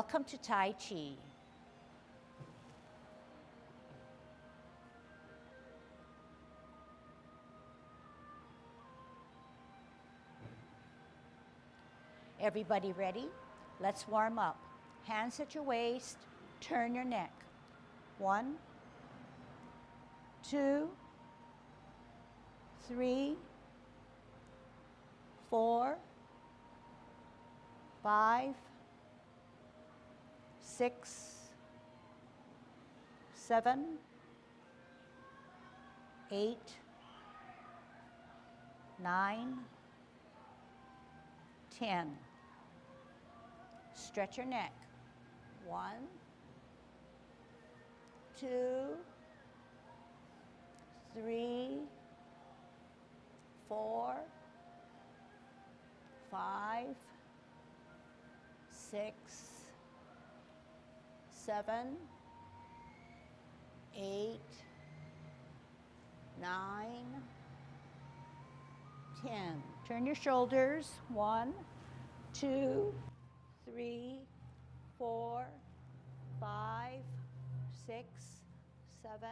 Welcome to Tai Chi. Everybody ready? Let's warm up. Hands at your waist, turn your neck. 1, 2, 3, 4, 5, 6, 7, 8, 9, 10. Stretch your neck. 1, 2, 3, 4, 5, 6, 7, 8, 9, 10. Turn your shoulders. 1, 2, 3, 4, 5, 6, 7,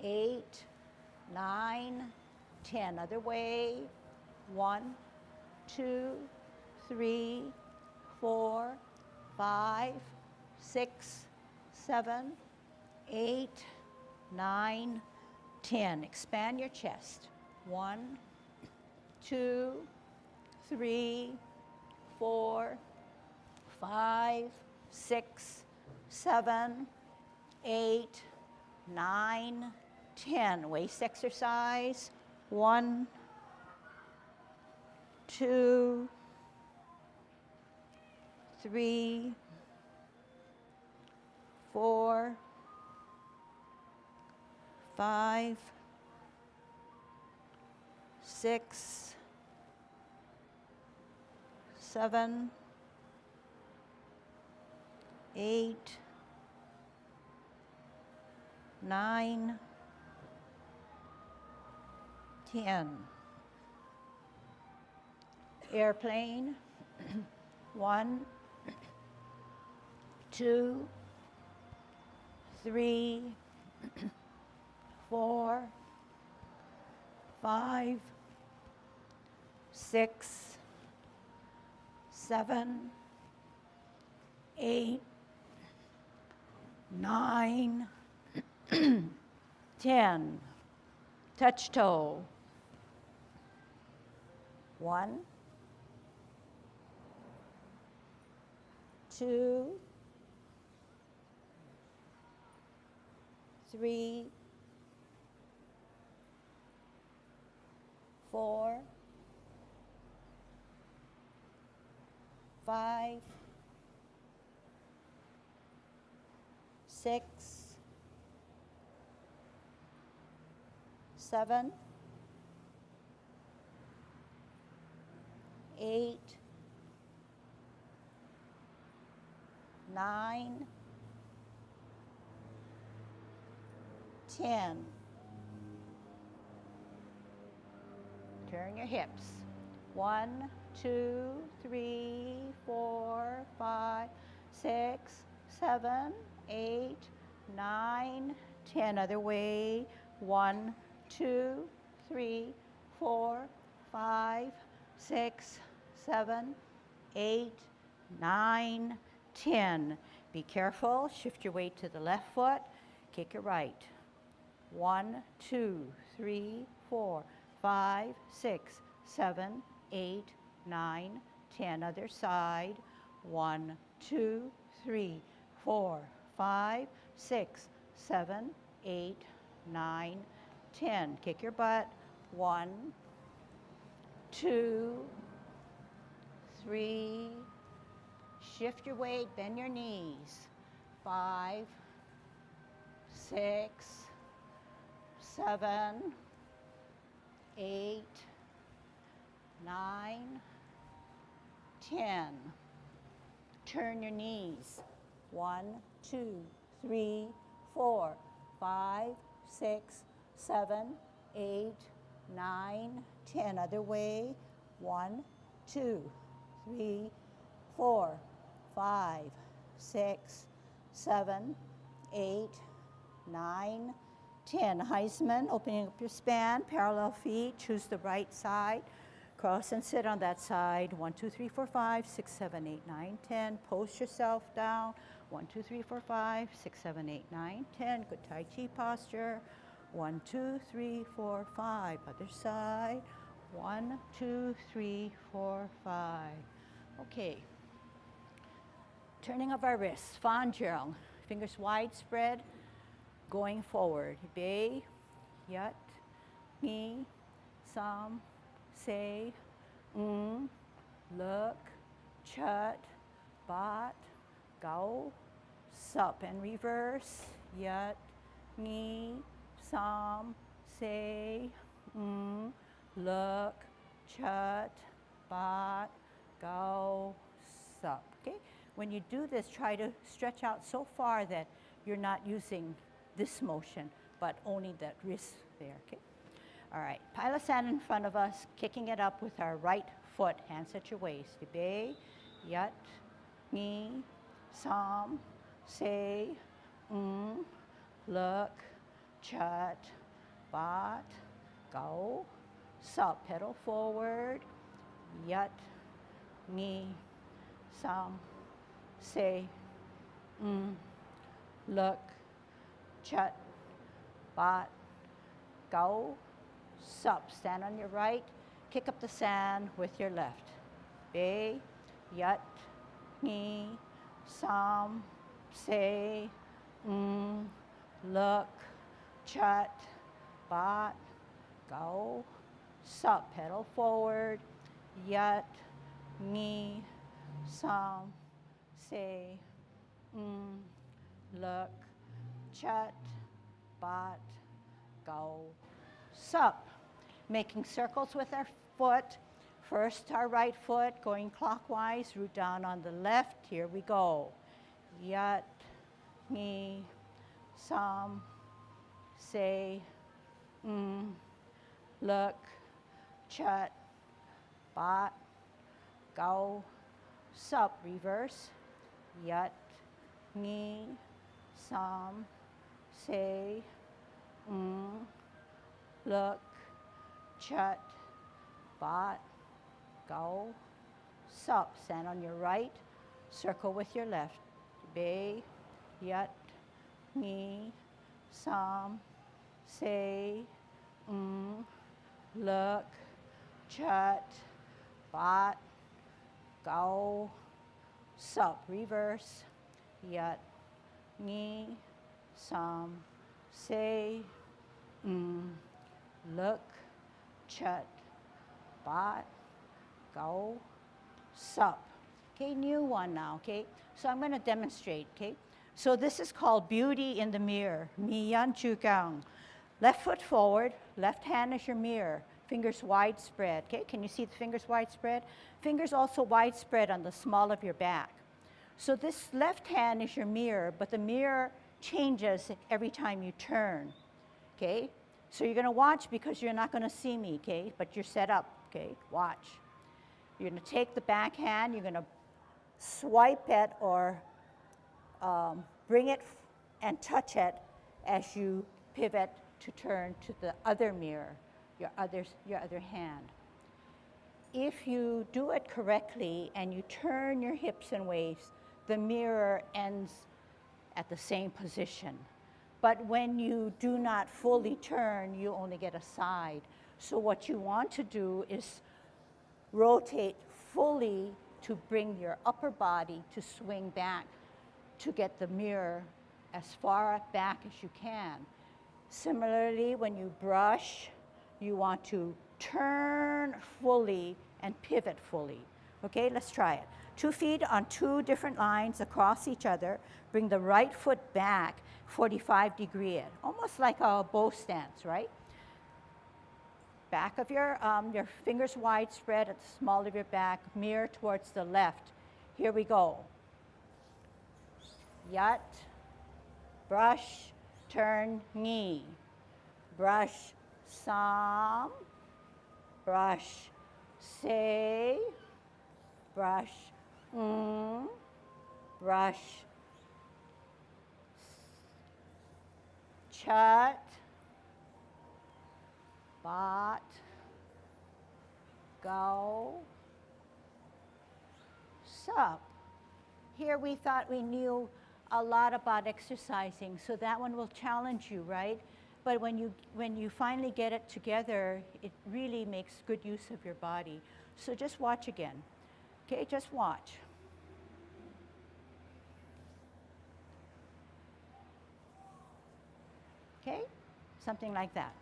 8, 9, 10. Other way. 1, 2, 3, 4, 5, 6, 7, 8, 9, 10. Expand your chest. 1, 2, 3, 4, 5, 6, 7, 8, 9, 10. Waist exercise. 1, 2, 3, 4, 5, 6, 7, 8, 9, 10. Airplane. 1, 2, 3, 4, 5, 6, 7, 8, 9, 10. Touch toe. 1, 2, 3, 4, 5, 6, 7, 8, 9, 10. Turn your hips. 1, 2, 3, 4, 5, 6, 7, 8, 9, 10. Other way. 1, 2, 3, 4, 5, 6, 7, 8, 9, 10. Be careful. Shift your weight to the left foot. Kick your right. 1, 2, 3, 4, 5, 6, 7, 8, 9, 10. Other side. 1, 2, 3, 4, 5, 6, 7, 8, 9, 10. Kick your butt. 1, 2, 3. Shift your weight, bend your knees. 5, 6, 7, 8, 9, 10. Turn your knees. 1, 2, 3, 4, 5, 6, 7, 8, 9, 10. Other way. 1, 2, 3, 4, 5, 6, 7, 8, 9, 10. Heisman, opening up your span, parallel feet, choose the right side. Cross and sit on that side. 1, 2, 3, 4, 5, 6, 7, 8, 9, 10. Post yourself down. 1, 2, 3, 4, 5, 6, 7, 8, 9, 10. Good Tai Chi posture. 1, 2, 3, 4, 5. Other side. 1, 2, 3, 4, 5. Okay. Turning of our wrists. Fan Gerald. Fingers wide spread. Going forward. Bei, Yat, Ni, Sam, Say, Look, Chut, Bat, Gao, Sup, and reverse. Yat, Ni, Sam, Say, Look, Chut, Bat, Gao, Sup. Okay? When you do this, try to stretch out so far that you're not using this motion, but only that wrist there, okay? All right, pile of sand in front of us, kicking it up with our right foot, hands at your waist. Bei, Yat, Ni, Sam, Say, Look, Chut, Bat, Gao, Sup. Pedal forward. Yat, Ni, Sam, Say, Look, Chut, Bat, Gao, Sup. Stand on your right, kick up the sand with your left. Bei, Yat, Ni, Sam, Say, Look, Chut, Bat, Gao, Sup. Pedal forward. Yat, Ni, Sam, Say, Look, Chut, Bat, Gao, Sup. Making circles with our foot. First our right foot, going clockwise, root down on the left. Here we go. Yat, Ni, Sam, Say, Look, Chut, Bat, Gao, Sup. Reverse. Yat, Ni, Sam, Say, Look, Chut, Bat, Gao, Sup. Stand on your right, circle with your left. Bei, Yat, Ni, Sam, Say, Look, Chut, Bat, Gao, Sup. Reverse. Yat, Ni, Sam, Say, Look, Chut, Bat, Gao, Sup. Okay, new one now, okay? So I'm going to demonstrate, okay? So this is called Beauty in the Mirror, Mi Yan Chu Gang. Left foot forward, left hand is your mirror, fingers widespread, okay? Can you see the fingers widespread? Fingers also widespread on the small of your back. So this left hand is your mirror, but the mirror changes every time you turn, okay? So you're gonna watch because you're not gonna see me, okay? But you're set up, okay? Watch. You're gonna take the back hand, you're gonna swipe it or bring it and touch it as you pivot to turn to the other mirror, your other hand. If you do it correctly and you turn your hips and waist, the mirror ends at the same position. But when you do not fully turn, you only get a side. So what you want to do is rotate fully to bring your upper body to swing back to get the mirror as far back as you can. Similarly, when you brush, you want to turn fully and pivot fully. Okay, let's try it. 2 feet on 2 different lines across each other. Bring the right foot back 45 degrees, almost like a bow stance, right? Back of your fingers widespread at the small of your back, mirror towards the left. Here we go. Yat, brush, turn, knee. Brush, sam, brush, say, brush, brush, Chut, bot, go, sup. Here we thought we knew a lot about exercising, so that one will challenge you, right? But when you finally get it together, it really makes good use of your body. So just watch again. Okay, just watch. Okay, something like that.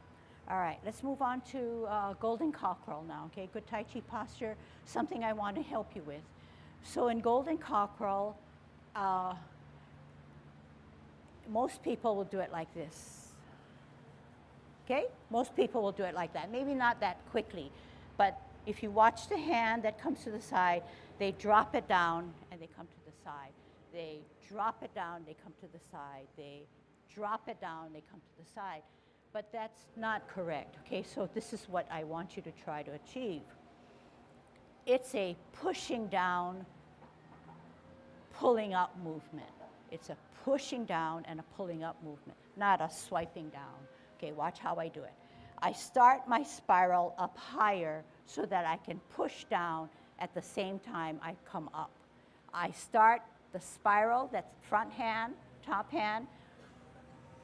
All right, let's move on to golden cockerel now, okay? Good Tai Chi posture, something I want to help you with. So in golden cockerel, most people will do it like this. Okay? Most people will do it like that. Maybe not that quickly, but if you watch the hand that comes to the side, they drop it down and they come to the side. They drop it down, they come to the side. They drop it down, they come to the side. But that's not correct, okay? So this is what I want you to try to achieve. It's a pushing down, pulling up movement. It's a pushing down and a pulling up movement, not a swiping down. Okay, watch how I do it. I start my spiral up higher so that I can push down at the same time I come up. I start the spiral, that's front hand, top hand,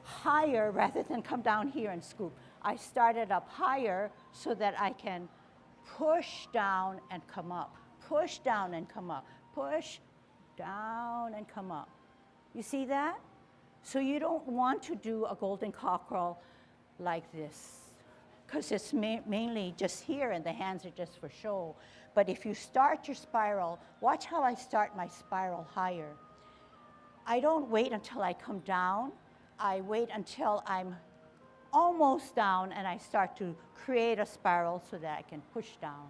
higher rather than come down here and scoop. I start it up higher so that I can push down and come up. Push down and come up. Push down and come up. You see that? So you don't want to do a golden cockerel like this, because it's mainly just here and the hands are just for show. But if you start your spiral, watch how I start my spiral higher. I don't wait until I come down. I wait until I'm almost down and I start to create a spiral so that I can push down.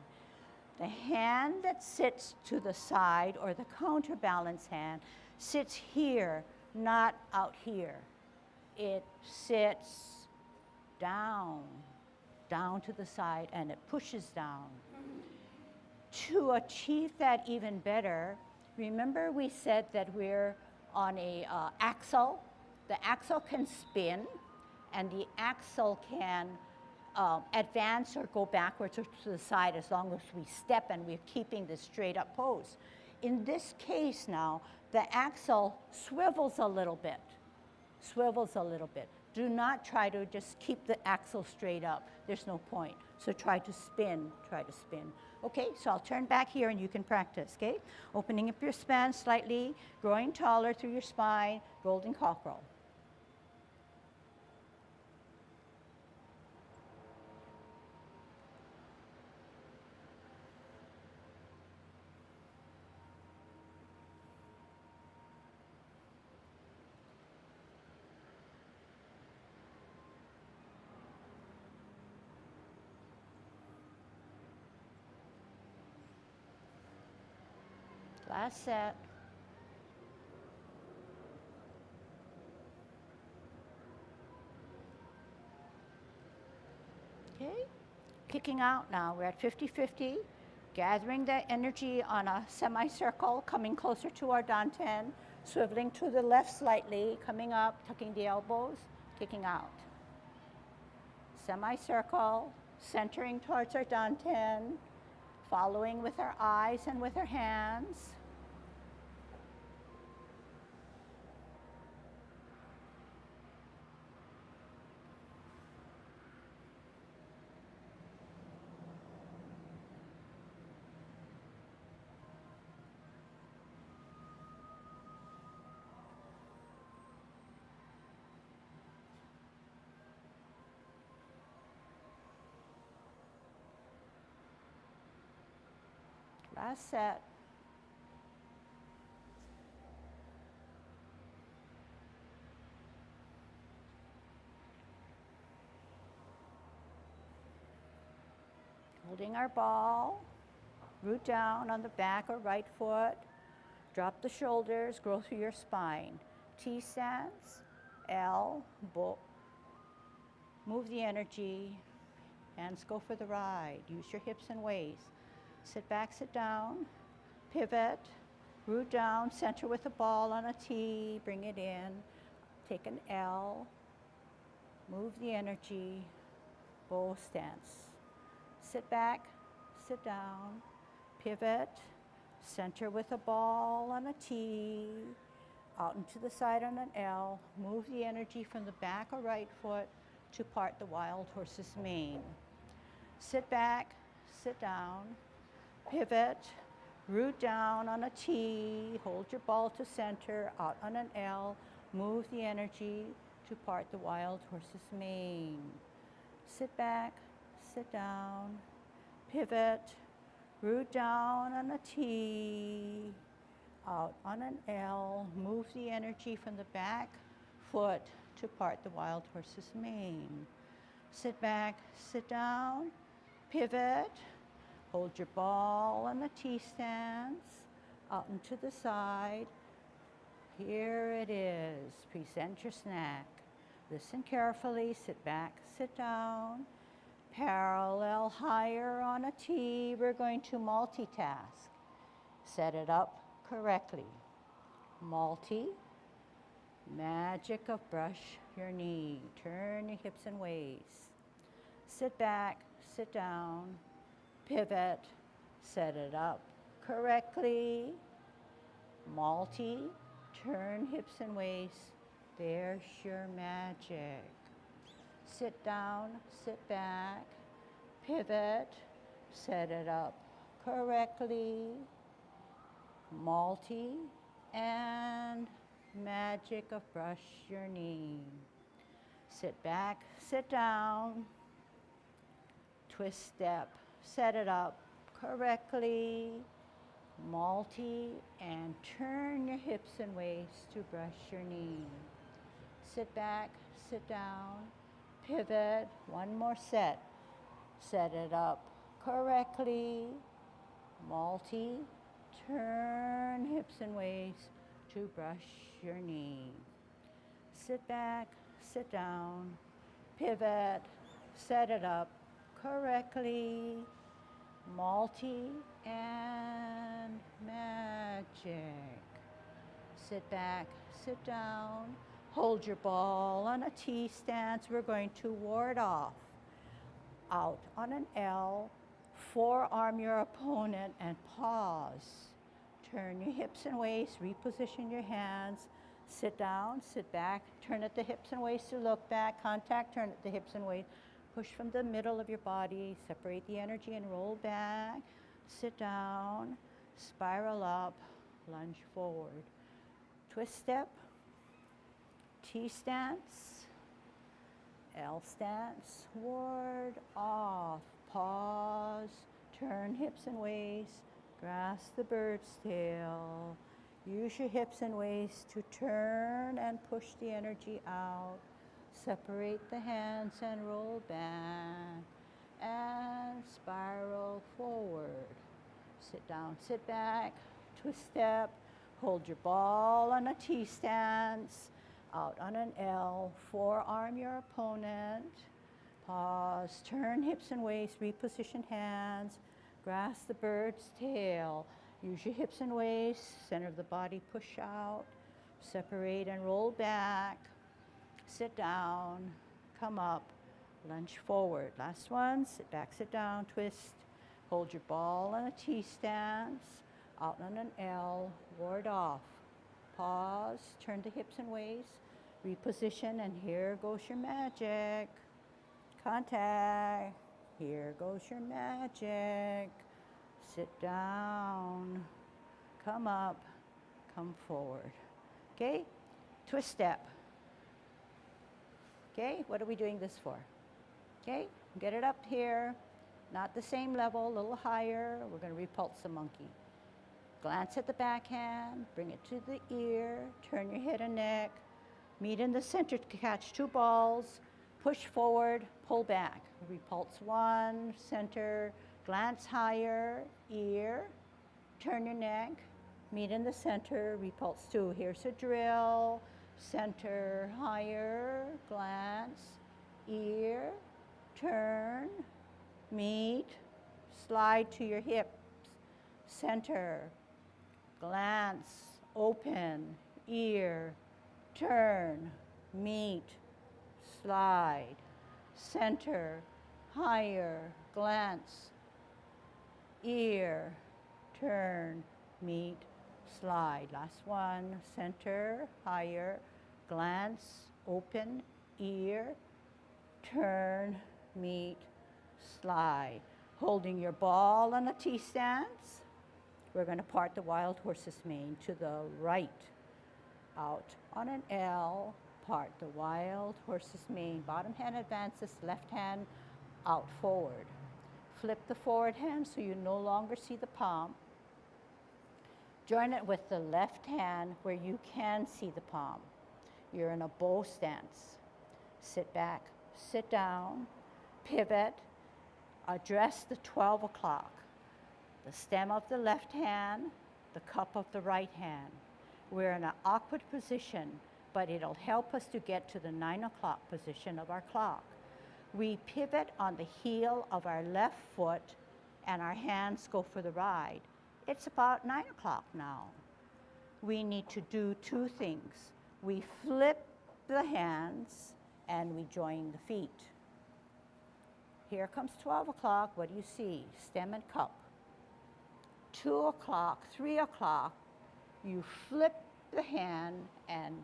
The hand that sits to the side, or the counterbalance hand, sits here, not out here. It sits down, down to the side, and it pushes down. To achieve that even better, remember we said that we're on a axle. The axle can spin, and the axle can advance or go backwards or to the side as long as we step and we're keeping this straight up pose. In this case now, the axle swivels a little bit. Swivels a little bit. Do not try to just keep the axle straight up. There's no point. So try to spin, try to spin. Okay, so I'll turn back here and you can practice, okay? Opening up your span slightly, growing taller through your spine, golden cockerel. Last set. Okay, kicking out now. We're at 50-50, gathering that energy on a semicircle, coming closer to our danten, swiveling to the left slightly, coming up, tucking the elbows, kicking out. Semicircle, centering towards our danten, following with our eyes and with our hands. Last set. Holding our ball, root down on the back or right foot, drop the shoulders, grow through your spine. T stance, L, move the energy, hands go for the ride. Use your hips and waist. Sit back, sit down, pivot, root down, center with the ball on a T, bring it in, take an L, Move the energy, bow stance. Sit back, sit down, pivot, center with a ball on a T, out into the side on an L. Move the energy from the back or right foot to part the wild horse's mane. Sit back, sit down, pivot, root down on a T, hold your ball to center, out on an L, move the energy to part the wild horse's mane. Sit back, sit down, pivot, root down on a T, out on an L, move the energy from the back foot to part the wild horse's mane. Sit back, sit down, pivot, hold your ball on the T stance, out and to the side. Here it is, present your snack. Listen carefully, sit back, sit down, parallel higher on a T. We're going to multitask. Set it up correctly. Multi, magic of brush your knee. Turn your hips and waist. Sit back, sit down, pivot, set it up correctly. Multi, turn hips and waist. There's your magic. Sit down, sit back, pivot, set it up correctly. Multi and magic of brush your knee. Sit back, sit down, twist step, set it up correctly. Multi and turn your hips and waist to brush your knee. Sit back, sit down, pivot, one more set. Set it up correctly. Multi, turn hips and waist to brush your knee. Sit back, sit down, pivot, set it up correctly. Multi and magic. Sit back, sit down, hold your ball on a T stance. We're going to ward off. Out on an L, forearm your opponent and pause. Turn your hips and waist, reposition your hands. Sit down, sit back, turn at the hips and waist to look back. Contact, turn at the hips and waist. Push from the middle of your body, separate the energy and roll back. Sit down, spiral up, lunge forward. Twist step, T stance, L stance, ward off, pause, turn hips and waist, grasp the bird's tail. Use your hips and waist to turn and push the energy out. Separate the hands and roll back and spiral forward. Sit down, sit back, twist step, hold your ball on a T stance, out on an L, forearm your opponent, pause, turn hips and waist, reposition hands, grasp the bird's tail. Use your hips and waist, center of the body, push out, separate and roll back. Sit down, come up, lunge forward. Last one, sit back, sit down, twist. Hold your ball on a T stance, out on an L, ward off. Pause, turn the hips and waist, reposition, and here goes your magic. Contact, here goes your magic. Sit down, come up, come forward. Okay, twist step. Okay, what are we doing this for? Okay, get it up here, not the same level, a little higher. We're going to repulse the monkey. Glance at the backhand, bring it to the ear, turn your head and neck, meet in the center to catch two balls, push forward, pull back. Repulse one, center, glance higher, ear, turn your neck, meet in the center, repulse two. Here's a drill. Center, higher, glance, ear, turn, meet, slide to your hips, center, glance, open, ear, turn, meet, slide. Center, higher, glance. Ear, turn, meet, slide. Last one, center, higher, glance, open, ear, turn, meet, slide. Holding your ball on a T stance. We're going to part the wild horse's mane to the right. Out on an L, part the wild horse's mane. Bottom hand advances, left hand out forward. Flip the forward hand so you no longer see the palm. Join it with the left hand where you can see the palm. You're in a bow stance. Sit back, sit down, pivot, address the 12 o'clock. The stem of the left hand, the cup of the right hand. We're in an awkward position, but it'll help us to get to the 9 o'clock position of our clock. We pivot on the heel of our left foot and our hands go for the ride. It's about 9 o'clock now. We need to do two things. We flip the hands and we join the feet. Here comes 12 o'clock. What do you see? Stem and cup. 2 o'clock, 3 o'clock, you flip the hand and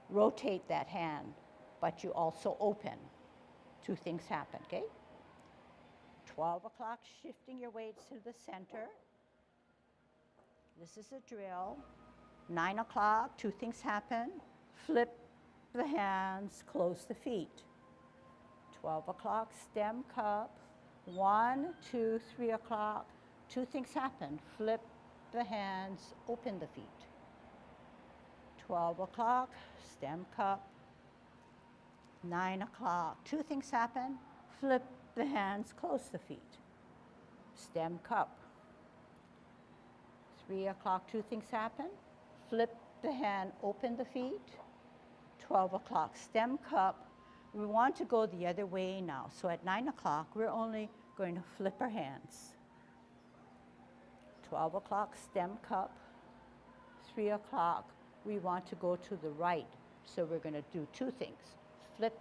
rotate that hand, but you also open. Two things happen, okay? 12 o'clock, shifting your weights to the center. This is a drill. 9 o'clock, two things happen. Flip the hands, close the feet. 12 o'clock, stem cup. 1, 2, 3 o'clock, two things happen. Flip the hands, open the feet. 12 o'clock, stem cup. 9 o'clock, two things happen. Flip the hands, close the feet. Stem cup. 3 o'clock, two things happen. Flip the hand, open the feet. 12 o'clock, stem cup. We want to go the other way now. So at 9 o'clock, we're only going to flip our hands. 12 o'clock, stem cup. 3 o'clock, we want to go to the right. So we're going to do two things. Flip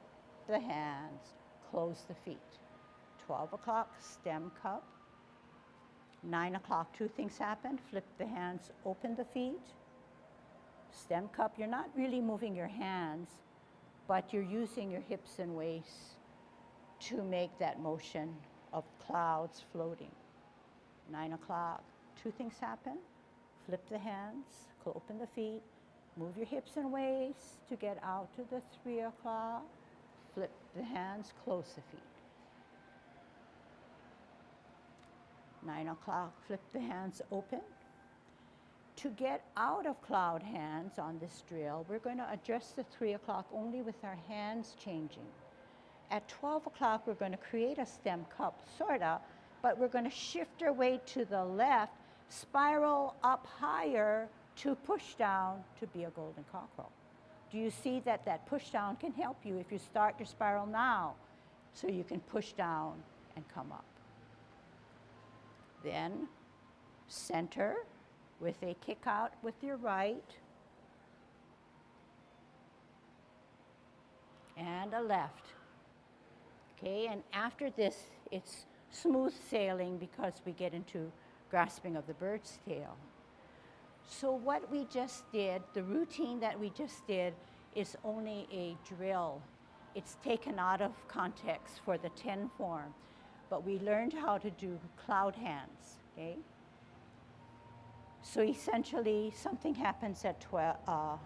the hands, close the feet. 12 o'clock, stem cup. 9 o'clock, two things happen. Flip the hands, open the feet. Stem cup, you're not really moving your hands, but you're using your hips and waist to make that motion of clouds floating. 9 o'clock, two things happen. Flip the hands, open the feet, move your hips and waist to get out to the 3 o'clock. Flip the hands, close the feet. 9 o'clock, flip the hands open. To get out of cloud hands on this drill, we're going to adjust the 3 o'clock only with our hands changing. At 12 o'clock, we're going to create a stem cup, sorta, but we're going to shift our weight to the left, spiral up higher to push down to be a golden cockerel. Do you see that that push down can help you if you start your spiral now, so you can push down and come up. Then center with a kick out with your right and a left. Okay, and after this, it's smooth sailing because we get into grasping of the bird's tail. So what we just did, the routine that we just did, is only a drill. It's taken out of context for the 10 form, but we learned how to do cloud hands, okay? So essentially, something happens at 9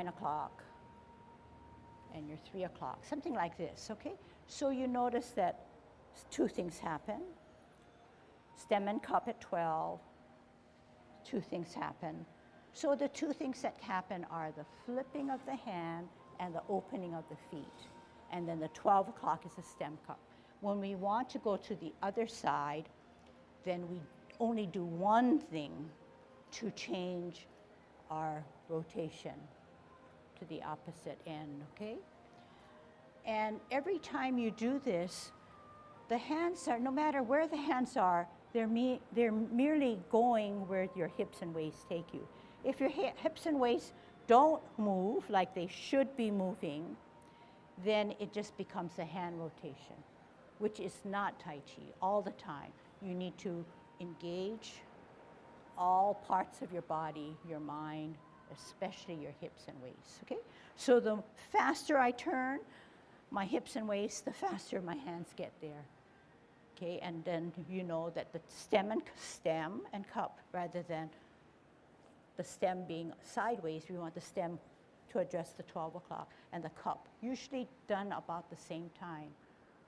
o'clock, and your 3 o'clock, something like this, okay? So you notice that two things happen. Stem and cup at 12, two things happen. So the two things that happen are the flipping of the hand and the opening of the feet. And then the 12 o'clock is a stem cup. When we want to go to the other side, then we only do one thing to change our rotation to the opposite end, okay? And every time you do this, the hands are, no matter where the hands are, they're merely going where your hips and waist take you. If your hips and waist don't move like they should be moving, then it just becomes a hand rotation, which is not Tai Chi all the time. You need to engage all parts of your body, your mind, especially your hips and waist, okay? So the faster I turn my hips and waist, the faster my hands get there, okay? And then you know that the stem and cup, rather than the stem being sideways, we want the stem to address the 12 o'clock, and the cup, usually done about the same time,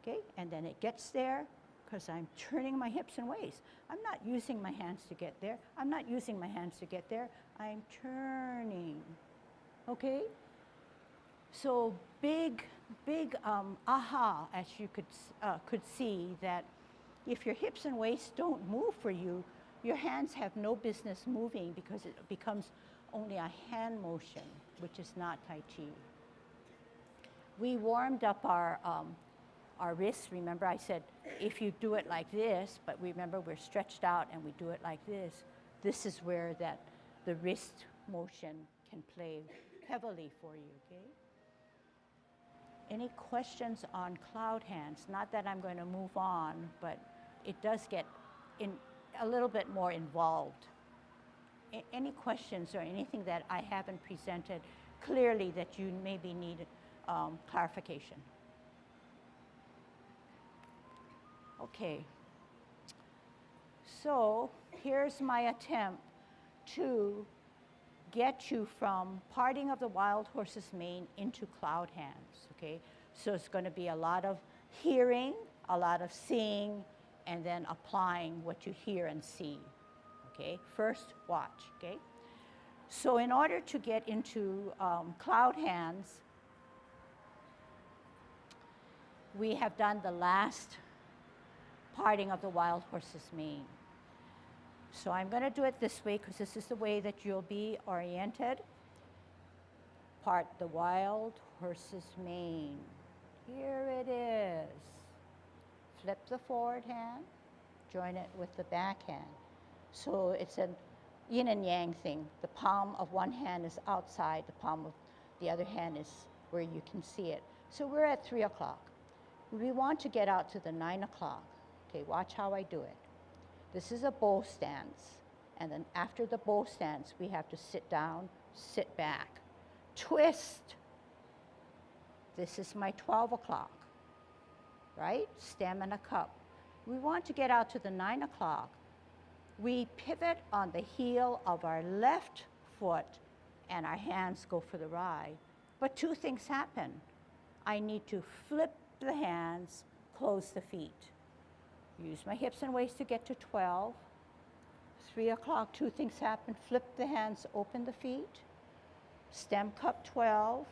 okay? And then it gets there because I'm turning my hips and waist. I'm not using my hands to get there. I'm not using my hands to get there. I'm turning, okay? So big aha, as you could see, that if your hips and waist don't move for you, your hands have no business moving because it becomes only a hand motion, which is not Tai Chi. We warmed up our wrists. Remember I said, if you do it like this, but remember we're stretched out and we do it like this is where the wrist motion can play heavily for you, okay? Any questions on cloud hands? Not that I'm going to move on, but it does get a little bit more involved. Any questions or anything that I haven't presented clearly that you maybe need clarification? Okay. So here's my attempt to get you from parting of the wild horse's mane into cloud hands, okay? So it's going to be a lot of hearing, a lot of seeing, and then applying what you hear and see, okay? First, watch, okay? So in order to get into cloud hands, we have done the last parting of the wild horse's mane. So I'm going to do it this way because this is the way that you'll be oriented. Part the wild horse's mane. Here it is. Flip the forward hand, join it with the back hand. So it's a yin and yang thing. The palm of one hand is outside, the palm of the other hand is where you can see it. So we're at 3 o'clock. We want to get out to the 9 o'clock. Okay, watch how I do it. This is a bow stance, and then after the bow stance, we have to sit down, sit back, twist. This is my 12 o'clock, right? Stem and a cup. We want to get out to the 9 o'clock. We pivot on the heel of our left foot, and our hands go for the ride. But two things happen. I need to flip the hands, close the feet. Use my hips and waist to get to 12. 3 o'clock, two things happen. Flip the hands, open the feet. Stem cup 12.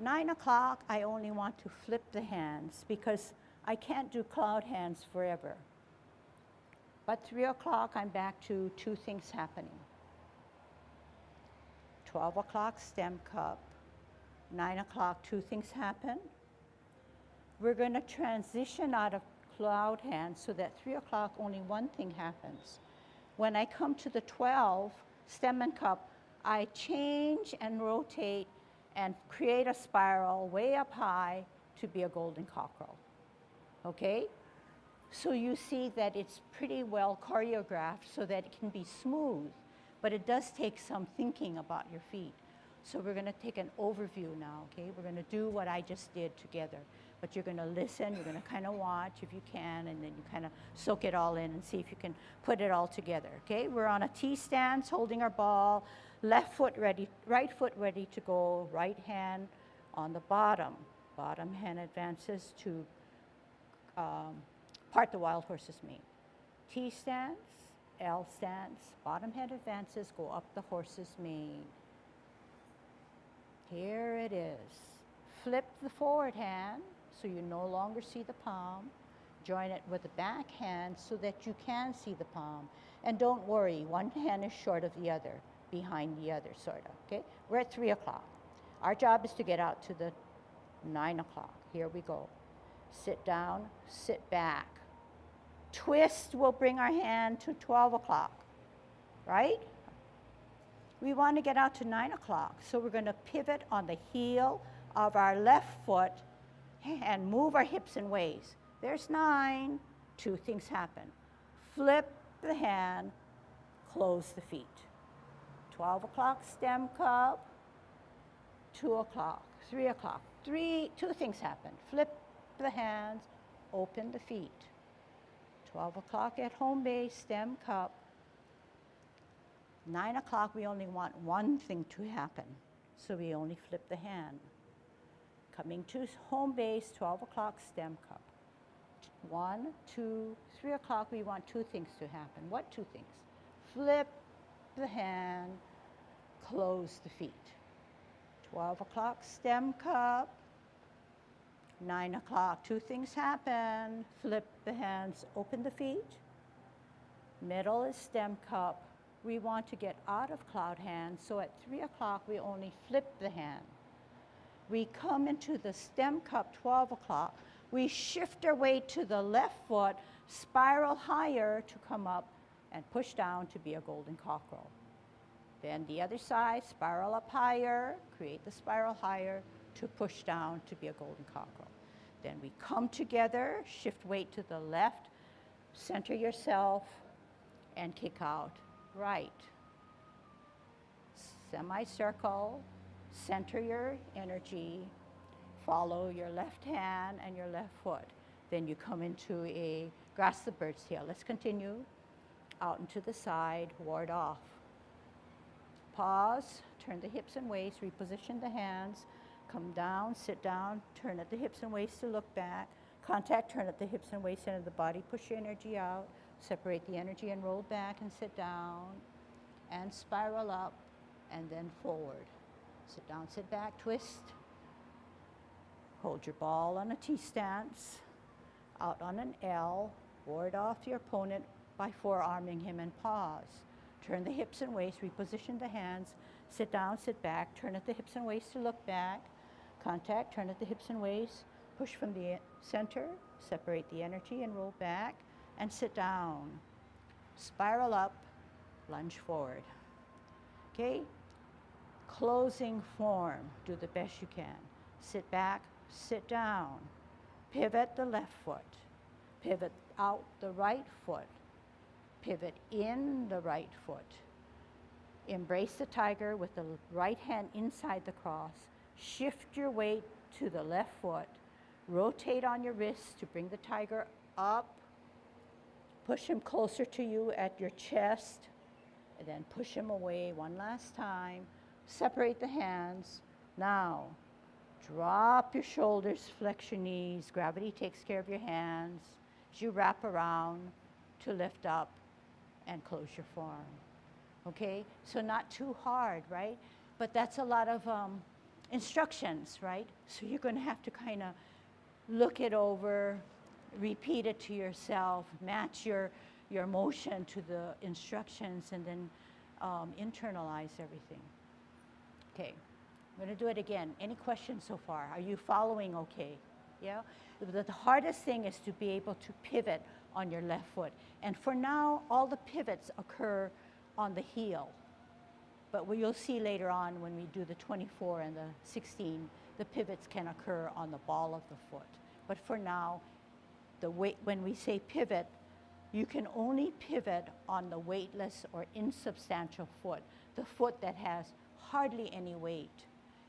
9 o'clock, I only want to flip the hands because I can't do cloud hands forever. But 3 o'clock, I'm back to two things happening. 12 o'clock, stem cup. 9 o'clock, two things happen. We're going to transition out of cloud hands so that 3 o'clock, only one thing happens. When I come to the 12, stem and cup, I change and rotate and create a spiral way up high to be a golden cockerel, okay? So you see that it's pretty well choreographed so that it can be smooth, but it does take some thinking about your feet. So we're going to take an overview now, okay? We're going to do what I just did together. But you're going to listen, you're going to kind of watch if you can, and then you kind of soak it all in and see if you can put it all together, okay? We're on a T stance, holding our ball, left foot ready, right foot ready to go, right hand on the bottom. Bottom hand advances to part the wild horse's mane. T stance, L stance, bottom hand advances, go up the horse's mane. Here it is. Flip the forward hand so you no longer see the palm. Join it with the back hand so that you can see the palm. And don't worry, one hand is short of the other, behind the other, sort of, okay? We're at 3 o'clock. Our job is to get out to the 9 o'clock. Here we go. Sit down, sit back. Twist will bring our hand to 12 o'clock, right? We want to get out to 9 o'clock. So we're going to pivot on the heel of our left foot and move our hips and waist. There's 9. 2 things happen. Flip the hand, close the feet. 12 o'clock, stem cup. 2 o'clock, 3 o'clock. 2 things happen. Flip the hands, open the feet. 12 o'clock at home base, stem cup. 9 o'clock, we only want one thing to happen. So we only flip the hand. Coming to home base, 12 o'clock, stem cup. 1, 2, 3 o'clock, we want 2 things to happen. What 2 things? Flip the hand, close the feet. 12 o'clock, stem cup. 9 o'clock, 2 things happen. Flip the hands, open the feet. Middle is stem cup. We want to get out of cloud hand, so at 3 o'clock, we only flip the hand. We come into the stem cup, 12 o'clock. We shift our weight to the left foot, spiral higher to come up, and push down to be a golden cockerel. Then the other side, spiral up higher, create the spiral higher to push down to be a golden cockerel. Then we come together, shift weight to the left, center yourself, and kick out right. Semicircle, center your energy, follow your left hand and your left foot. Then you come into a grasp the bird's tail. Let's continue. Out and to the side, ward off. Pause, turn the hips and waist, reposition the hands, come down, sit down, turn at the hips and waist to look back. Contact, turn at the hips and waist, center the body, push your energy out, separate the energy and roll back and sit down, and spiral up, and then forward. Sit down, sit back, twist. Hold your ball on a T stance, out on an L, ward off your opponent by forearming him and pause. Turn the hips and waist, reposition the hands, sit down, sit back, turn at the hips and waist to look back. Contact, turn at the hips and waist, push from the center, separate the energy and roll back, and sit down. Spiral up, lunge forward. Okay? Closing form, do the best you can. Sit back, sit down. Pivot the left foot. Pivot out the right foot. Pivot in the right foot. Embrace the tiger with the right hand inside the cross. Shift your weight to the left foot. Rotate on your wrists to bring the tiger up. Push him closer to you at your chest, and then push him away one last time. Separate the hands. Now, drop your shoulders, flex your knees. Gravity takes care of your hands. As you wrap around to lift up and close your form. Okay? So not too hard, right? But that's a lot of instructions, right? So you're going to have to kind of look it over, repeat it to yourself, match your motion to the instructions, and then internalize everything. Okay, I'm going to do it again. Any questions so far? Are you following okay? Yeah? The hardest thing is to be able to pivot on your left foot. And for now, all the pivots occur on the heel. But what you'll see later on when we do the 24 and the 16, the pivots can occur on the ball of the foot. But for now, when we say pivot, you can only pivot on the weightless or insubstantial foot, the foot that has hardly any weight.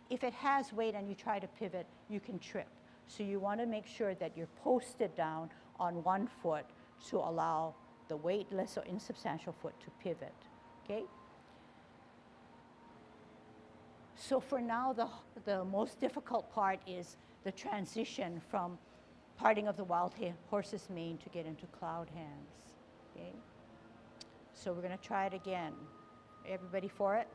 If it has weight and you try to pivot, you can trip. So you want to make sure that you're posted down on one foot to allow the weightless or insubstantial foot to pivot, okay? So for now, the most difficult part is the transition from parting of the wild horse's mane to get into cloud hands, okay? So we're going to try it again. Everybody for it?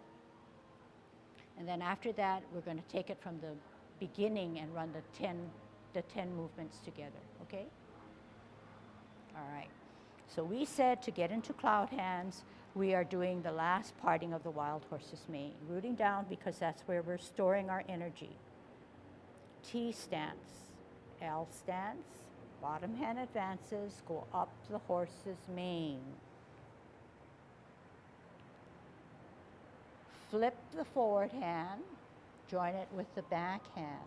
And then after that, we're going to take it from the beginning and run the 10 movements together, okay? All right. So we said to get into cloud hands, we are doing the last parting of the wild horse's mane, rooting down because that's where we're storing our energy. T stance, L stance, bottom hand advances, go up the horse's mane. Flip the forward hand, join it with the back hand.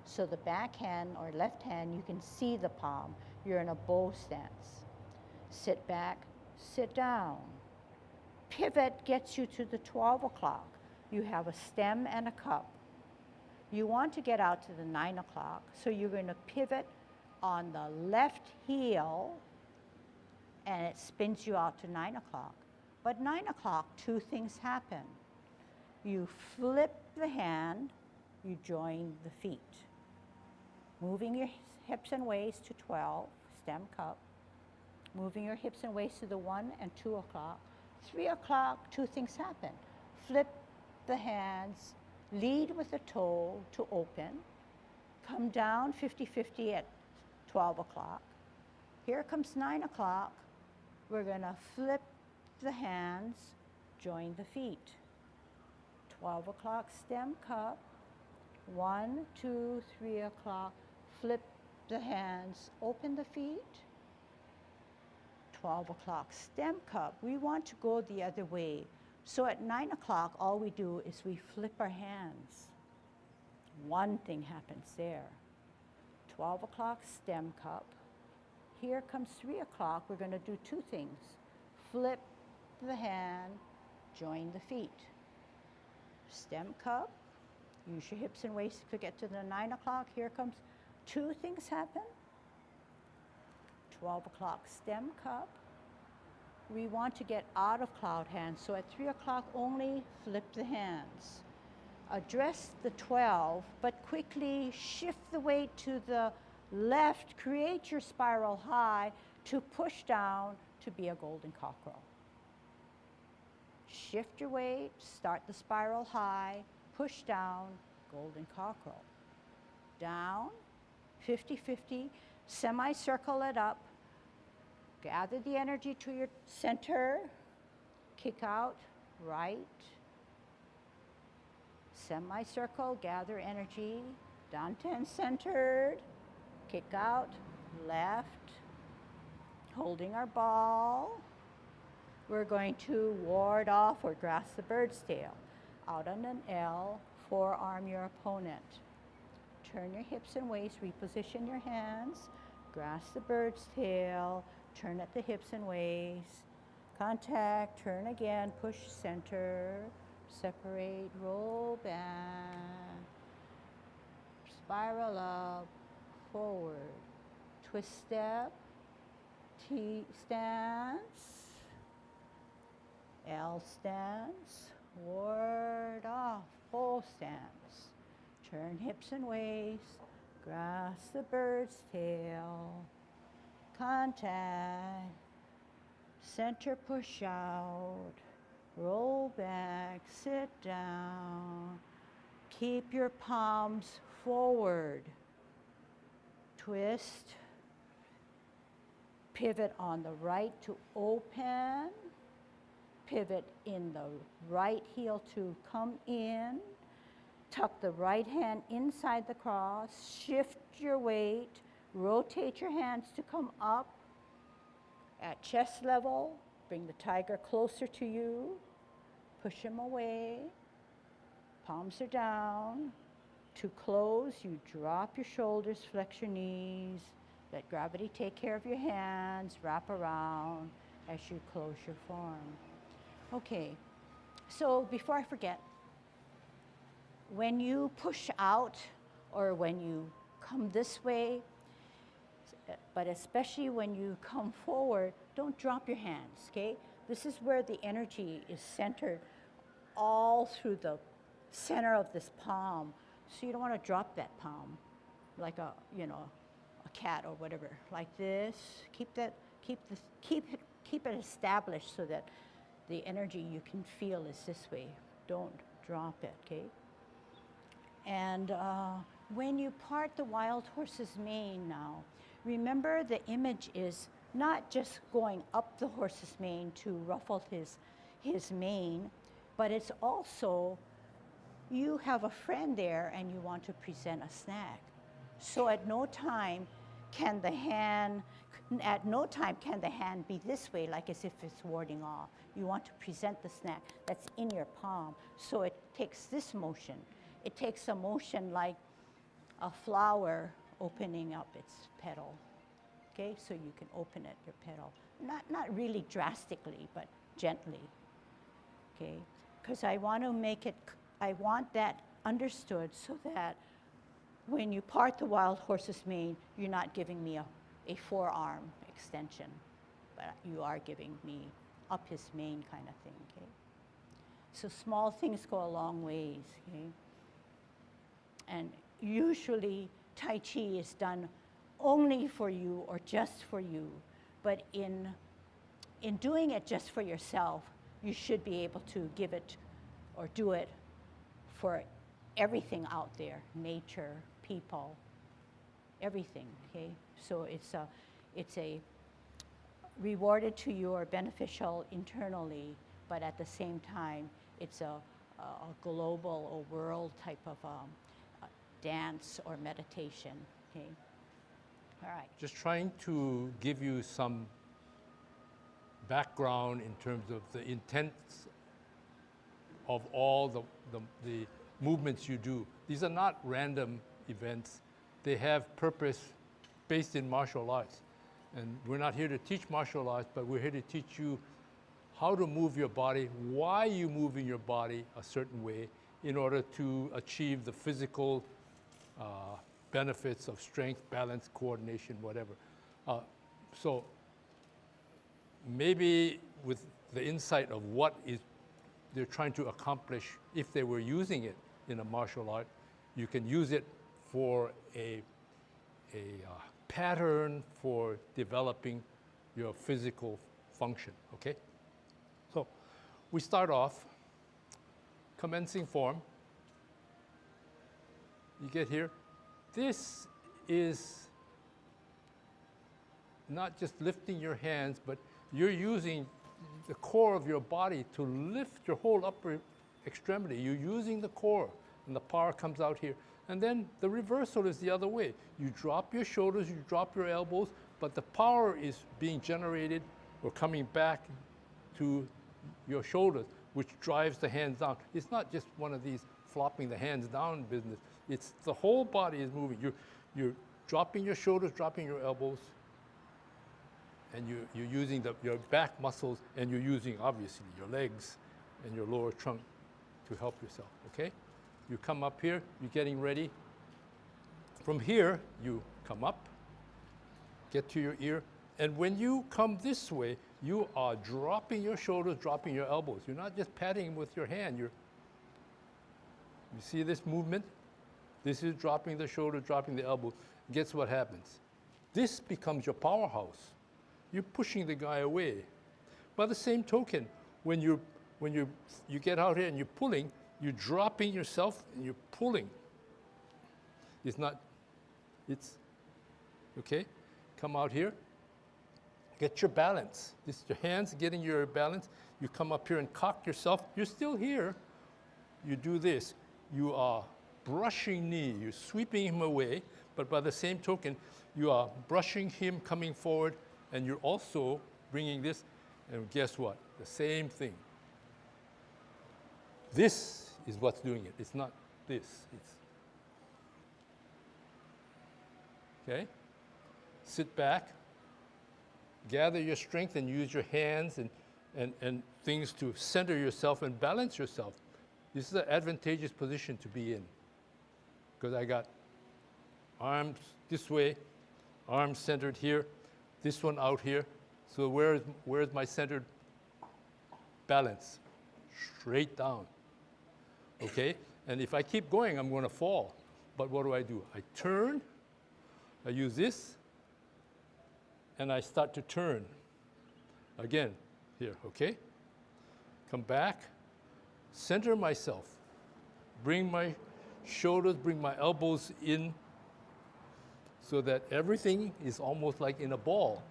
So the back hand or left hand, you can see the palm. You're in a bow stance. Sit back, sit down. Pivot gets you to the 12 o'clock. You have a stem and a cup. You want to get out to the 9 o'clock, so you're going to pivot on the left heel, and it spins you out to 9 o'clock. But 9 o'clock, two things happen. You flip the hand, you join the feet. Moving your hips and waist to 12, stem cup. Moving your hips and waist to the 1 and 2 o'clock. 3 o'clock, two things happen. Flip the hands, lead with the toe to open. Come down 50-50 at 12 o'clock. Here comes 9 o'clock. We're gonna flip the hands, join the feet. 12 o'clock, stem cup. 1, 2, 3 o'clock, flip the hands, open the feet. 12 o'clock, stem cup. We want to go the other way. So at 9 o'clock, all we do is we flip our hands. One thing happens there. 12 o'clock, stem cup. Here comes 3 o'clock. We're going to do two things. Flip the hand, join the feet. Stem cup. Use your hips and waist to get to the 9 o'clock. Here comes two things happen. 12 o'clock, stem cup. We want to get out of cloud hands, so at 3 o'clock only, flip the hands. Address the 12, but quickly shift the weight to the left. Create your spiral high to push down to be a golden cockerel. Shift your weight, start the spiral high, push down, golden cockerel. Down, 50-50, semicircle it up. Gather the energy to your center, kick out, right. Semicircle, gather energy, down 10 centered, kick out, left. Holding our ball. We're going to ward off or grasp the bird's tail. Out on an L, forearm your opponent. Turn your hips and waist, reposition your hands, grasp the bird's tail, turn at the hips and waist, contact, turn again, push center, separate, roll back, spiral up, forward, twist step, T stance, L stance, ward off, full stance, turn hips and waist, grasp the bird's tail, contact, center push out, roll back, sit down, keep your palms forward, twist, pivot on the right to open, pivot in the right heel to come in, tuck the right hand inside the cross, shift your weight, rotate your hands to come up at chest level, bring the tiger closer to you, push him away, palms are down. To close, you drop your shoulders, flex your knees, let gravity take care of your hands, wrap around as you close your form. Okay, so before I forget, when you push out or when you come this way, but especially when you come forward, don't drop your hands, okay? This is where the energy is centered all through the center of this palm. So you don't want to drop that palm like a cat or whatever, like this. Keep it established so that the energy you can feel is this way. Don't drop it, okay? And when you part the wild horse's mane now, remember the image is not just going up the horse's mane to ruffle his mane, but it's also you have a friend there and you want to present a snack. So at no time can the hand, at no time can the hand be this way, like as if it's warding off. You want to present the snack that's in your palm. So it takes this motion. It takes a motion like a flower opening up its petal. Okay, so you can open it, your petal. Not really drastically, but gently. Okay, because I want to make it, I want that understood so that when you part the wild horse's mane, you're not giving me a forearm extension, but you are giving me up his mane kind of thing, okay? So small things go a long ways, okay? And usually Tai Chi is done only for you or just for you, but in doing it just for yourself, you should be able to give it or do it for everything out there, nature, people, everything, okay? So it's a rewarded to you or beneficial internally, but at the same time, it's a global or world type of dance or meditation, okay? All right. Just trying to give you some background in terms of the intent of all the movements you do. These are not random events. They have purpose based in martial arts. And we're not here to teach martial arts, but we're here to teach you how to move your body, why you're moving your body a certain way in order to achieve the physical benefits of strength, balance, coordination, whatever. So maybe with the insight of what they're trying to accomplish, if they were using it in a martial art, you can use it for a pattern for developing your physical function, okay? So we start off, commencing form. You get here. This is not just lifting your hands, but you're using the core of your body to lift your whole upper extremity. You're using the core, and the power comes out here. And then the reversal is the other way. You drop your shoulders, you drop your elbows, but the power is being generated or coming back to your shoulders, which drives the hands down. It's not just one of these flopping the hands down business. It's the whole body is moving. You're dropping your shoulders, dropping your elbows, and you're using your back muscles, and you're using, obviously, your legs and your lower trunk to help yourself, okay? You come up here, you're getting ready. From here, you come up, get to your ear, and when you come this way, you are dropping your shoulders, dropping your elbows. You're not just patting with your hand. You see this movement? This is dropping the shoulder, dropping the elbow. Guess what happens? This becomes your powerhouse. You're pushing the guy away. By the same token, when you get out here and you're pulling, you're dropping yourself and you're pulling. It's okay? Come out here. Get your balance. This is your hands getting your balance. You come up here and cock yourself. You're still here. You do this. You are brushing knee. You're sweeping him away. But by the same token, you are brushing him coming forward, and you're also bringing this. And guess what? The same thing. This is what's doing it. It's not this. It's okay? Sit back. Gather your strength and use your hands and things to center yourself and balance yourself. This is an advantageous position to be in, because I got arms this way, arms centered here, this one out here. So where's my centered balance? Straight down, okay? And if I keep going, I'm going to fall. But what do? I turn, I use this, and I start to turn. Again, here, okay? Come back, center myself, bring my shoulders, bring my elbows in so that everything is almost like in a ball.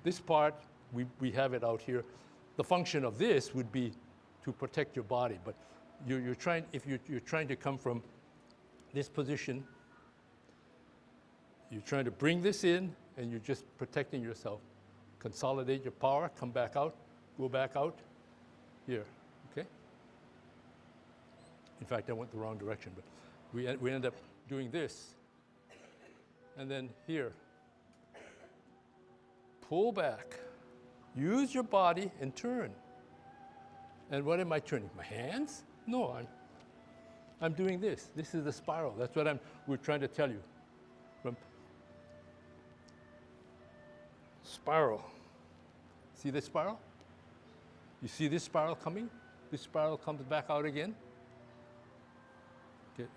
This part, we have it out here. The function of this would be to protect your body, but you're trying to come from this position you're trying to bring this in, and you're just protecting yourself. Consolidate your power, come back out, go back out, here, okay? In fact, I went the wrong direction, but we end up doing this. And then here, pull back, use your body and turn. And what am I turning? My hands? No, I'm doing this. This is the spiral. That's what we're trying to tell you. From spiral. See this spiral? You see this spiral coming? This spiral comes back out again. Okay,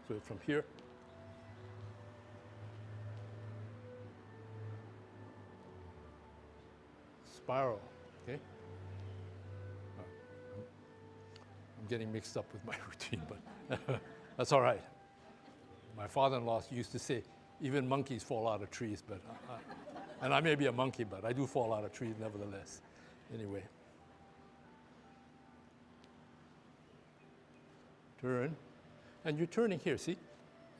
so from here. Spiral, okay? I'm getting mixed up with my routine, but that's all right. My father-in-law used to say, even monkeys fall out of trees, but and I may be a monkey, but I do fall out of trees nevertheless. Anyway. Turn, and you're turning here, see?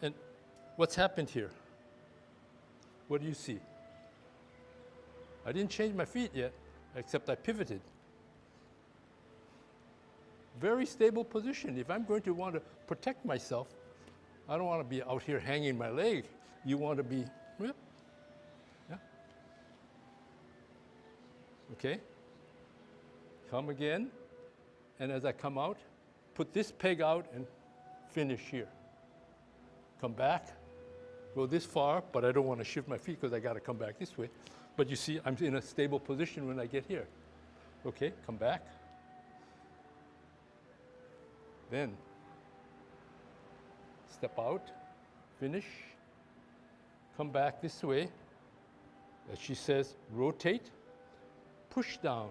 And what's happened here? What do you see? I didn't change my feet yet, except I pivoted. Very stable position. If I'm going to want to protect myself, I don't want to be out here hanging my leg. You want to be, yeah. Okay? Come again, and as I come out, put this peg out and finish here. Come back, go this far, but I don't want to shift my feet because I got to come back this way. But you see, I'm in a stable position when I get here. Okay, come back. Then, step out, finish, come back this way. As she says, rotate, push down.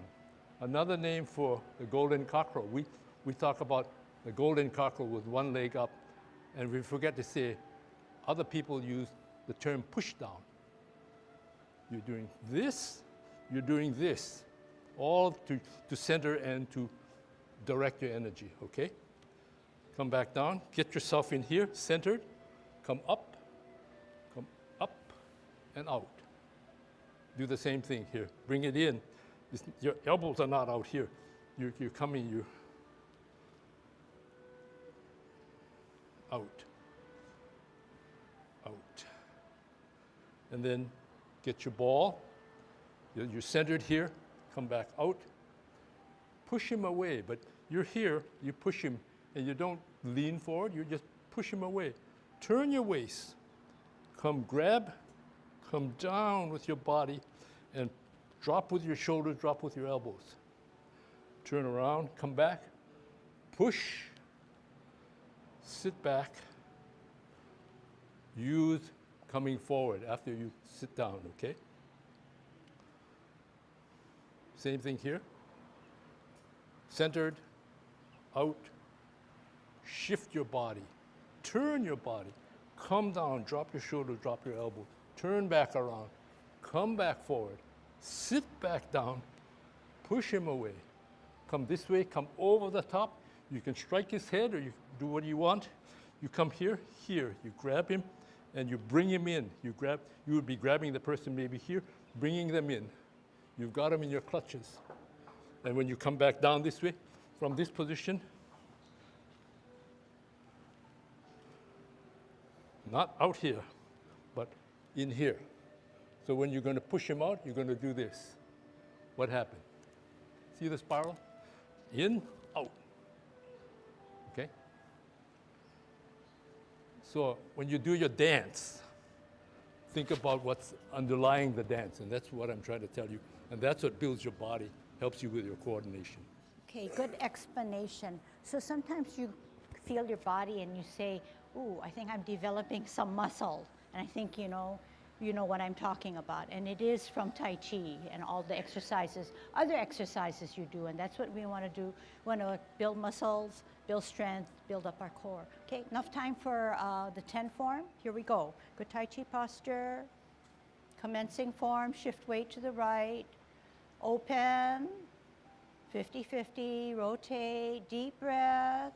Another name for the golden cockerel. We talk about the golden cockerel with one leg up, and we forget to say other people use the term push down. You're doing this, you're doing this, all to center and to direct your energy, okay? Come back down, get yourself in here, centered, come up, and out. Do the same thing here. Bring it in. Your elbows are not out here. You're coming, out. And then get your ball. You're centered here. Come back out. Push him away, but you're here. You push him, and you don't lean forward. You just push him away. Turn your waist. Come grab. Come down with your body, and drop with your shoulders. Drop with your elbows. Turn around. Come back. Push. Sit back. Use coming forward after you sit down, okay? Same thing here. Centered, out, shift your body, turn your body, come down, drop your shoulders, drop your elbows, turn back around, come back forward, sit back down, push him away. Come this way, come over the top. You can strike his head or you do what you want. You come here, you grab him, and you bring him in. You would be grabbing the person maybe here, bringing them in. You've got them in your clutches. And when you come back down this way, from this position, not out here, but in here. So when you're going to push him out, you're going to do this. What happened? See the spiral? In, out. Okay? So when you do your dance, think about what's underlying the dance, and that's what I'm trying to tell you. And that's what builds your body, helps you with your coordination. Okay, good explanation. So sometimes you feel your body and you say, ooh, I think I'm developing some muscle. And I think you know what I'm talking about. And it is from Tai Chi and all the exercises, other exercises you do. And that's what we want to do. We want to build muscles, build strength, build up our core. Okay, enough time for the 10 form. Here we go. Good Tai Chi posture. Commencing form, shift weight to the right. Open, 50-50, rotate, deep breath.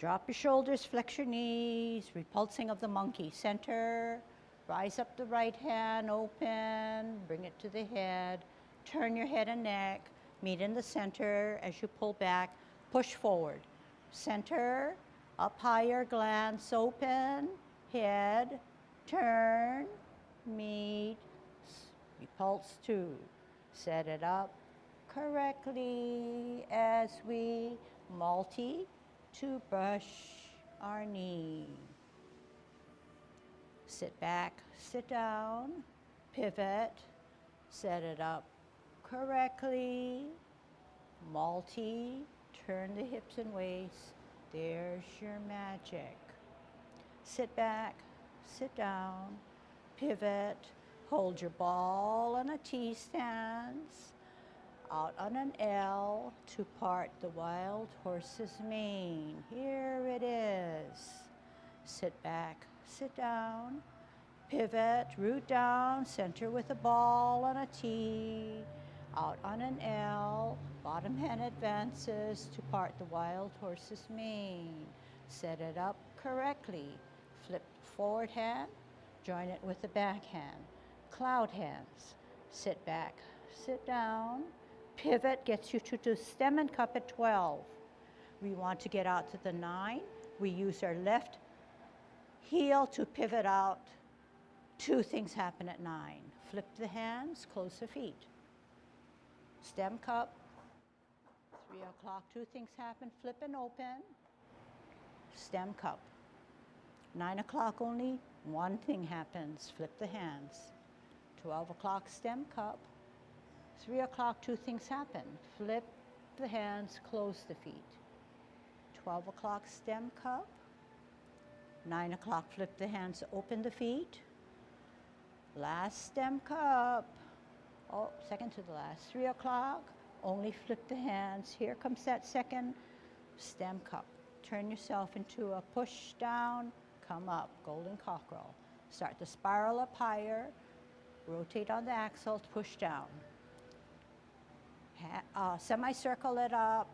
Drop your shoulders, flex your knees, repulsing of the monkey. Center, rise up the right hand, open, bring it to the head. Turn your head and neck, meet in the center as you pull back, push forward. Center, up higher, glance open, head, turn, meet, repulse 2. Set it up correctly as we multi to brush our knee. Sit back, sit down, pivot, set it up correctly, multi, turn the hips and waist. There's your magic. Sit back, sit down, pivot, hold your ball on a T stance, out on an L to part the wild horse's mane. Here it is. Sit back, sit down, pivot, root down, center with a ball on a T, out on an L, bottom hand advances to part the wild horse's mane. Set it up correctly. Flip forward hand, join it with the back hand. Cloud hands. Sit back, sit down, pivot gets you to stem and cup at 12. We want to get out to the 9. We use our left heel to pivot out. 2 things happen at 9. Flip the hands, close the feet. Stem cup, 3 o'clock, 2 things happen, flip and open. Stem cup. 9 o'clock only, 1 thing happens, flip the hands. 12 o'clock, stem cup. 3 o'clock, 2 things happen, flip the hands, close the feet. 12 o'clock, stem cup. 9 o'clock, flip the hands, open the feet. Last stem cup. Oh, second to the last. 3 o'clock, only flip the hands. Here comes that second stem cup. Turn yourself into a push down, come up, golden cockerel. Start the spiral up higher, rotate on the axle, push down. Semicircle it up,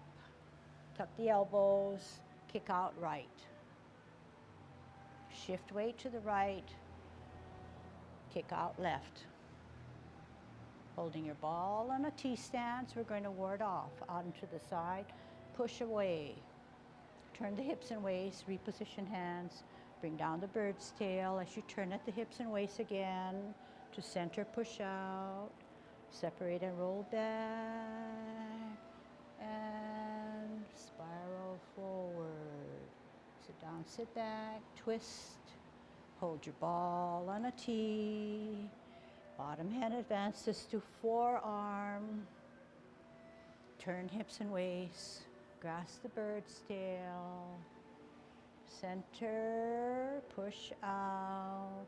tuck the elbows, kick out right. Shift weight to the right, kick out left. Holding your ball on a T stance, we're going to ward off, onto the side, push away. Turn the hips and waist, reposition hands, bring down the bird's tail as you turn at the hips and waist again, to center, push out, separate and roll back, and spiral forward. Sit down, sit back, twist, hold your ball on a T, bottom hand advances to forearm, turn hips and waist, grasp the bird's tail, center, push out,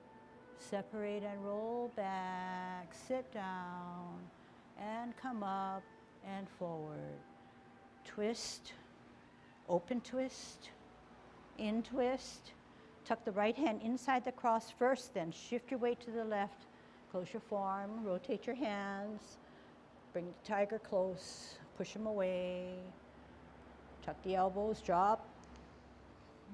separate and roll back, sit down, and come up and forward. Twist, open twist, in twist. Tuck the right hand inside the cross first, then shift your weight to the left. Close your forearm, rotate your hands, bring the tiger close, push them away. Tuck the elbows, drop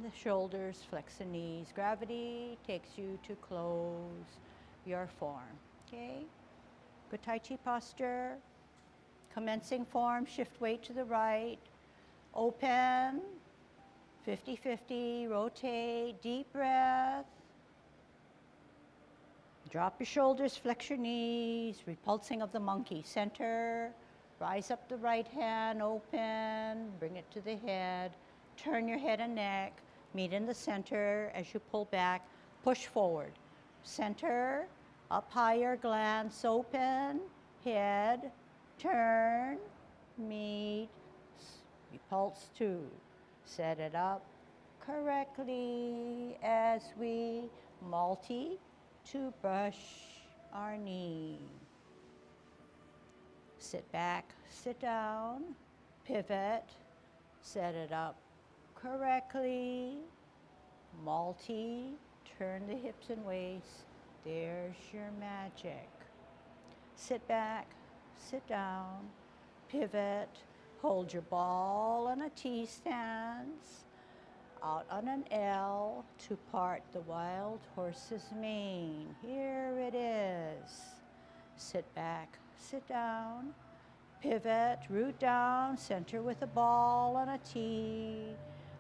the shoulders, flex the knees. Gravity takes you to close your form, okay? Good Tai Chi posture. Commencing form, shift weight to the right, open, 50-50, rotate, deep breath. Drop your shoulders, flex your knees, repulsing of the monkey. Center, rise up the right hand, open, bring it to the head. Turn your head and neck, meet in the center as you pull back, push forward. Center, up higher, glance open, head, turn, meet, repulse 2. Set it up correctly as we multi to brush our knee. Sit back, sit down, pivot, set it up correctly, multi, turn the hips and waist. There's your magic. Sit back, sit down, pivot, hold your ball on a T stance, Out on an L to part the wild horse's mane. Here it is. Sit back, sit down, pivot, root down, center with a ball on a T.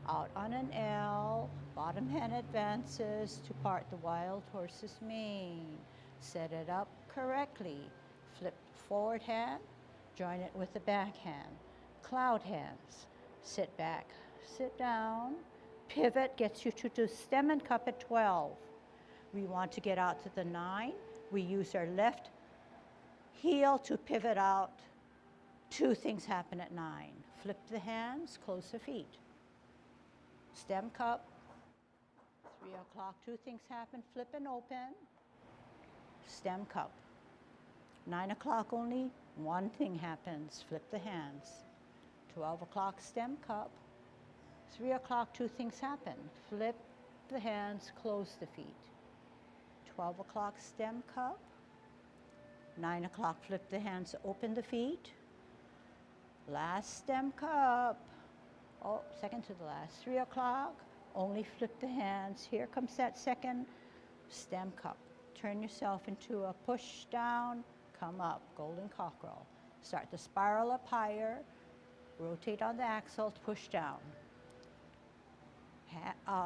Out on an L, bottom hand advances to part the wild horse's mane. Set it up correctly. Flip forward hand, join it with the back hand. Cloud hands. Sit back, sit down. Pivot gets you to the stem and cup at 12. We want to get out to the 9. We use our left heel to pivot out. 2 things happen at 9. Flip the hands, close the feet. Stem cup, 3 o'clock, 2 things happen. Flip and open. Stem cup. 9 o'clock only, 1 thing happens. Flip the hands. 12 o'clock, stem cup. 3 o'clock, 2 things happen. Flip the hands, close the feet. 12 o'clock, stem cup. 9 o'clock, flip the hands, open the feet. Last stem cup. Oh, second to the last. 3 o'clock, only flip the hands. Here comes that second stem cup. Turn yourself into a push down, come up, golden cockerel. Start the spiral up higher. Rotate on the axle, push down.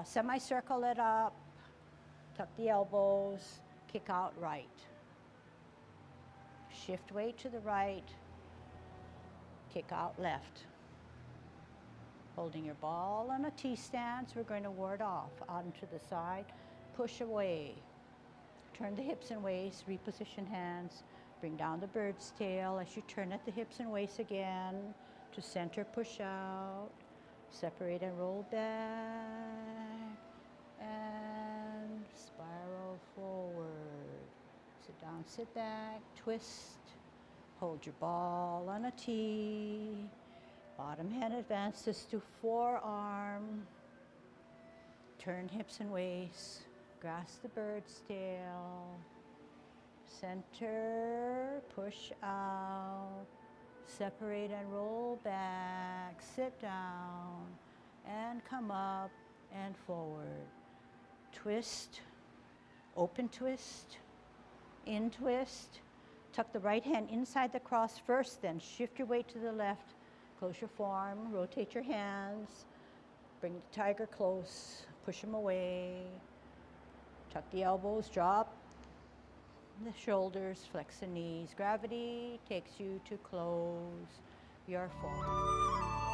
Semicircle it up, tuck the elbows, kick out right. Shift weight to the right, kick out left. Holding your ball on a T stance, we're going to ward off, onto the side, push away. Turn the hips and waist, reposition hands, bring down the bird's tail as you turn at the hips and waist again, to center, push out. Separate and roll back, and spiral forward. Sit down, sit back, twist. Hold your ball on a T. Bottom hand advances to forearm. Turn hips and waist. Grasp the bird's tail. Center, push out. Separate and roll back, sit down, and come up and forward. Twist, open twist, in twist. Tuck the right hand inside the cross first, then shift your weight to the left. Close your forearm, rotate your hands. Bring the tiger close, push them away. Tuck the elbows, drop the shoulders, flex the knees. Gravity takes you to close your form.